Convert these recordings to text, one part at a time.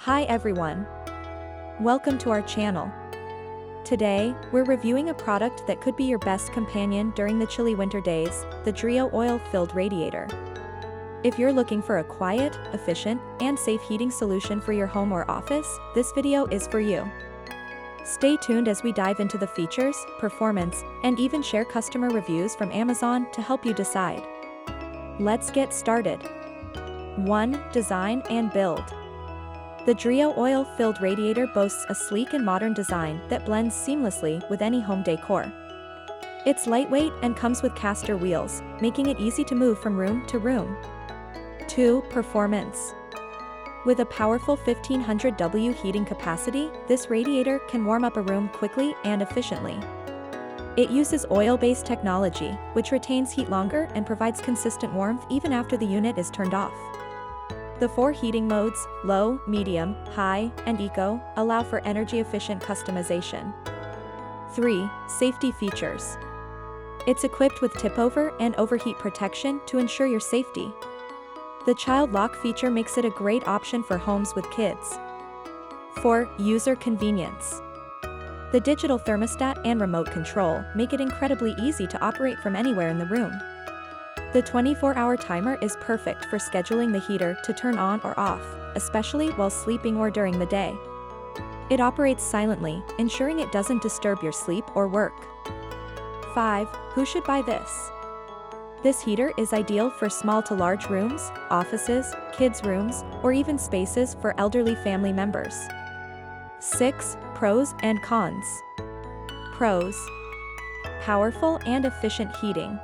Hi everyone. Welcome to our channel. Today, we're reviewing a product that could be your best companion during the chilly winter days, the Dreo Oil Filled Radiator. If you're looking for a quiet, efficient, and safe heating solution for your home or office, this video is for you. Stay tuned as we dive into the features, performance, and even share customer reviews from Amazon to help you decide. Let's get started. 1. Design and build. The Dreo Oil Filled Radiator boasts a sleek and modern design that blends seamlessly with any home decor. It's lightweight and comes with caster wheels, making it easy to move from room to room. 2. Performance. With a powerful 1500 W heating capacity, this radiator can warm up a room quickly and efficiently. It uses oil-based technology, which retains heat longer and provides consistent warmth even after the unit is turned off. The 4 heating modes, low, medium, high, and eco, allow for energy-efficient customization. 3. Safety features. It's equipped with tip-over and overheat protection to ensure your safety. The child lock feature makes it a great option for homes with kids. 4. User convenience. The digital thermostat and remote control make it incredibly easy to operate from anywhere in the room. The 24-hour timer is perfect for scheduling the heater to turn on or off, especially while sleeping or during the day. It operates silently, ensuring it doesn't disturb your sleep or work. 5. Who should buy this? This heater is ideal for small to large rooms, offices, kids' rooms, or even spaces for elderly family members. 6. Pros and cons. Pros. Powerful and efficient heating.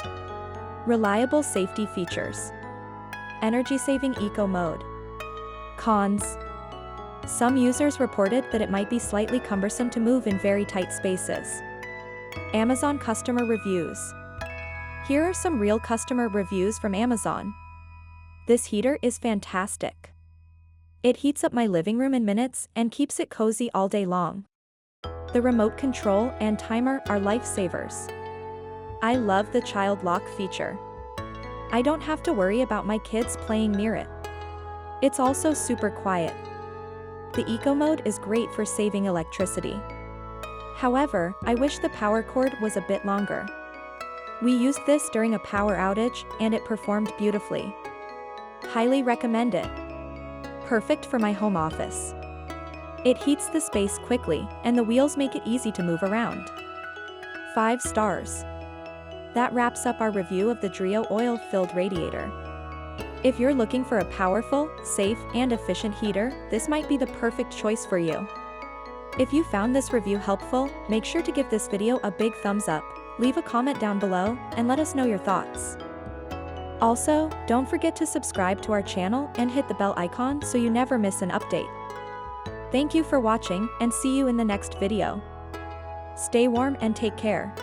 Reliable safety features. Energy-saving eco mode. Cons. Some users reported that it might be slightly cumbersome to move in very tight spaces. Amazon customer reviews. Here are some real customer reviews from Amazon. This heater is fantastic. It heats up my living room in minutes and keeps it cozy all day long. The remote control and timer are lifesavers. I love the child lock feature. I don't have to worry about my kids playing near it. It's also super quiet. The eco mode is great for saving electricity. However, I wish the power cord was a bit longer. We used this during a power outage, and it performed beautifully. Highly recommend it. Perfect for my home office. It heats the space quickly, and the wheels make it easy to move around. 5 stars. That wraps up our review of the Dreo Oil Filled Radiator. If you're looking for a powerful, safe, and efficient heater, this might be the perfect choice for you. If you found this review helpful, make sure to give this video a big thumbs up, leave a comment down below, and let us know your thoughts. Also, don't forget to subscribe to our channel and hit the bell icon so you never miss an update. Thank you for watching, and see you in the next video. Stay warm and take care.